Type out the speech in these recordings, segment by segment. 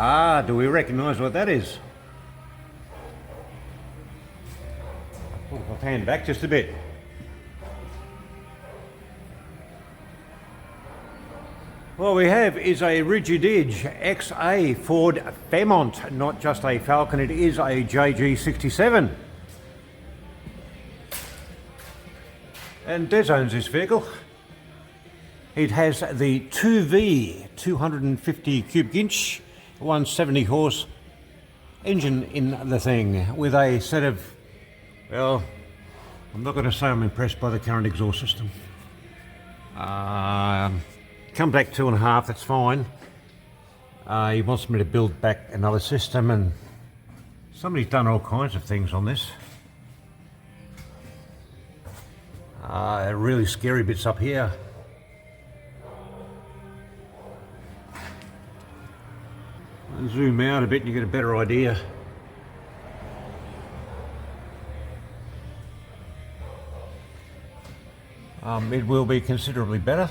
Ah, do we recognise what that is? Pull my pan back just a bit. What we have is a rigid edge XA Ford Fairmont, not just a Falcon, it is a JG67. And Des owns this vehicle. It has the 2V 250 cubic inch 170 horse engine in the thing with a set of, well, I'm not going to say I'm impressed by the current exhaust system. Come back 2.5, that's fine. He wants me to build back another system, and somebody's done all kinds of things on this. Really scary bits up here. Zoom out a bit and you get a better idea. It will be considerably better.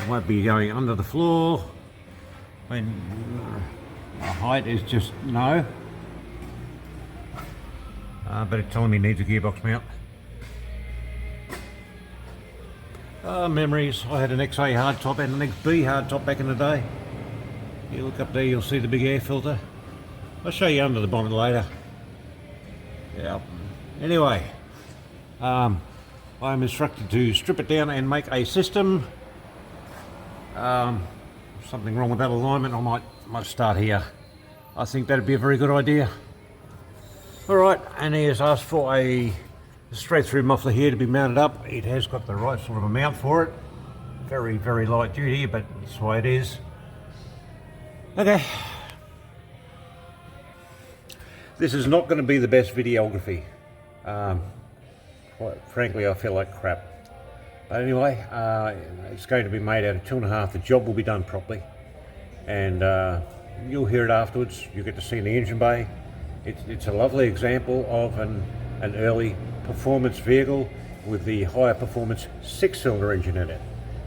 It won't be going under the floor. I mean, the height is just no. But it's telling me it needs a gearbox mount. Memories. I had an XA hardtop and an XB hardtop back in the day. You look up there, you'll see the big air filter. I'll show you under the bonnet later. Yeah. Anyway, I'm instructed to strip it down and make a system. Something wrong with that alignment, I might start here. I think that'd be a very good idea. Alright, and he has asked for a straight through muffler here to be mounted up. It has got the right sort of a mount for it. Very, very light duty, but that's the way it is. Okay. This is not going to be the best videography. Quite frankly, I feel like crap. But anyway, it's going to be made out of 2.5. The job will be done properly, and you'll hear it afterwards. You get to see in the engine bay. It's a lovely example of an early performance vehicle with the higher performance 6-cylinder engine in it.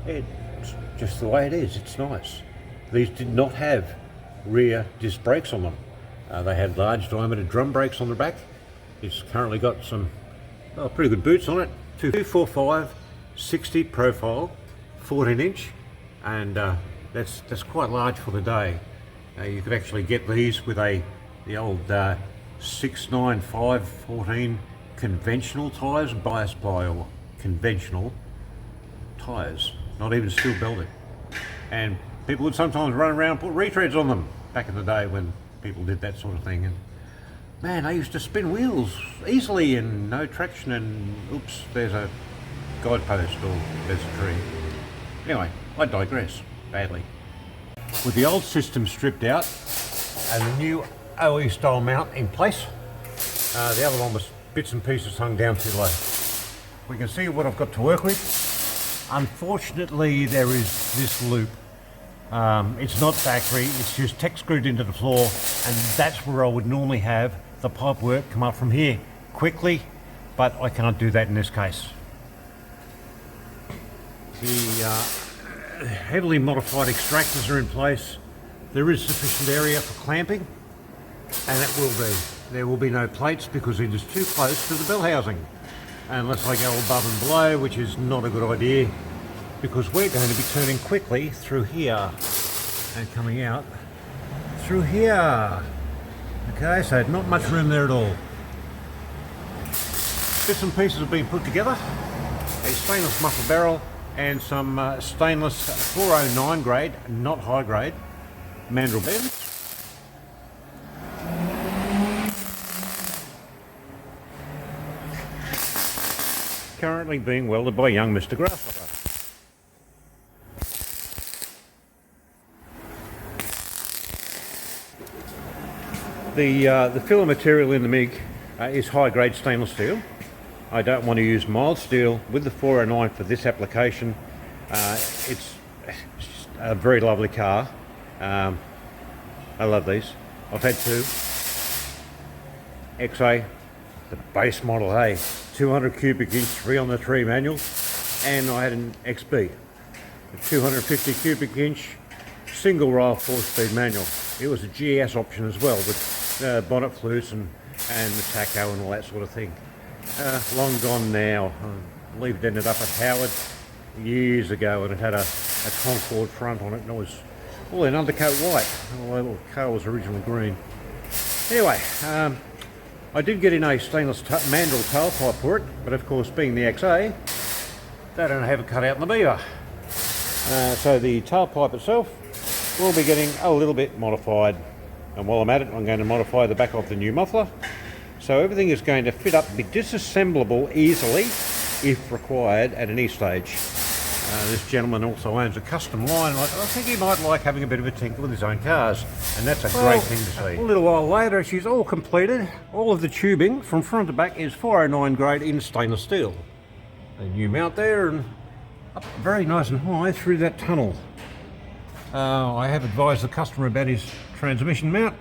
It's just the way it is. It's nice. These did not have rear disc brakes on them. They had large diameter drum brakes on the back. It's currently got some pretty good boots on it. 245 60 profile, 14 inch, and that's quite large for the day. You could actually get these with the old 695 14 conventional tyres, bias ply or conventional tyres, not even steel belted. And people would sometimes run around and put retreads on them back in the day when people did that sort of thing. And man, they used to spin wheels easily and no traction, and oops, there's a guidepost or there's a tree. Anyway, I digress badly. With the old system stripped out and the new OE style mount in place, the other one was bits and pieces hung down too low. We can see what I've got to work with. Unfortunately, there is this loop. It's not factory, it's just tech screwed into the floor, and that's where I would normally have the pipe work come up from here quickly, but I can't do that in this case. The heavily modified extractors are in place. There is sufficient area for clamping, and it will be. There will be no plates because it is too close to the bell housing, unless I go above and below, which is not a good idea, because we're going to be turning quickly through here and coming out through here. Okay, so not much room there at all. Bits and pieces have been put together. A stainless muffler barrel and some stainless 409 grade, not high grade, Mandrel bends. Currently being welded by young Mr. Grasshopper. The filler material in the MIG is high grade stainless steel. I don't want to use mild steel with the 409 for this application. It's a very lovely car. I love these. I've had two. XA, the base model, hey, 200 cubic inch 3 on the 3 manual, and I had an XB, a 250 cubic inch single rail 4-speed manual. It was a GS option as well, with bonnet flutes and the tacho and all that sort of thing. Long gone now. I believe it ended up at Howard years ago, and it had a Concord front on it, and it was all in undercoat white, although the car was originally green. Anyway, I did get in a stainless Mandrel tailpipe for it, but of course, being the XA, they don't have it cut out in the Beaver. So the tailpipe itself will be getting a little bit modified, and while I'm at it, I'm going to modify the back of the new muffler, so everything is going to fit up, be disassemblable easily if required at any stage. This gentleman also owns a custom line. I think he might like having a bit of a tinkle with his own cars, and that's a great thing to see. A little while later, she's all completed. All of the tubing from front to back is 409 grade in stainless steel. A new mount there, and up very nice and high through that tunnel. I have advised the customer about his transmission mount,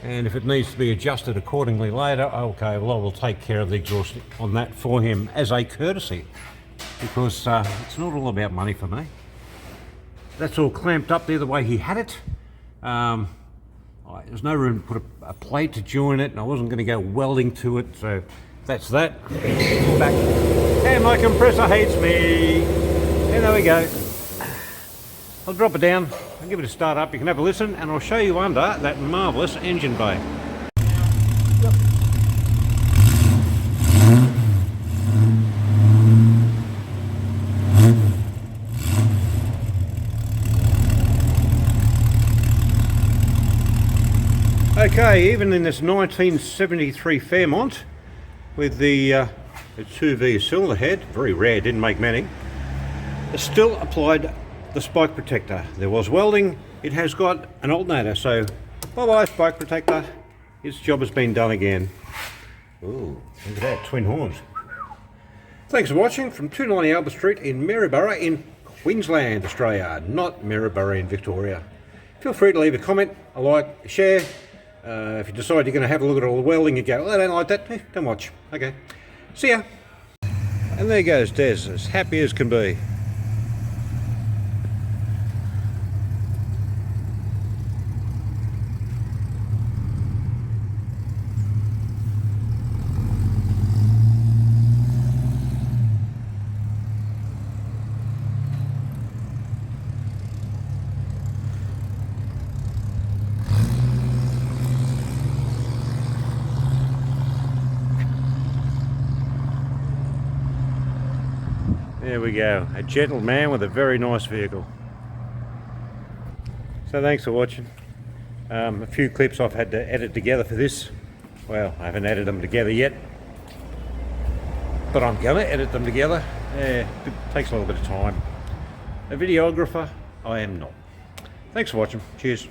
and if it needs to be adjusted accordingly later, okay, well, I will take care of the exhaust on that for him as a courtesy, because it's not all about money for me. That's all clamped up there the way he had it. There's no room to put a plate to join it, and I wasn't going to go welding to it, so that's that. Back. And my compressor hates me. And there we go. I'll drop it down, I'll give it a start up, you can have a listen, and I'll show you under that marvellous engine bay. Okay, even in this 1973 Fairmont with the 2V cylinder head, very rare, didn't make many, it still applied the spike protector. There was welding, it has got an alternator, so bye-bye spike protector, its job has been done again. Ooh, look at that, twin horns. Thanks for watching from 290 Albert Street in Maryborough in Queensland, Australia, not Maryborough in Victoria. Feel free to leave a comment, a like, a share. If you decide you're going to have a look at all the welding, you go, oh, I don't like that, don't watch. Okay, see ya. And there goes Des, as happy as can be. There we go, a gentle man with a very nice vehicle. So thanks for watching. A few clips I've had to edit together for this. Well, I haven't edited them together yet, but I'm gonna edit them together. Yeah, it takes a little bit of time. A videographer, I am not. Thanks for watching, cheers.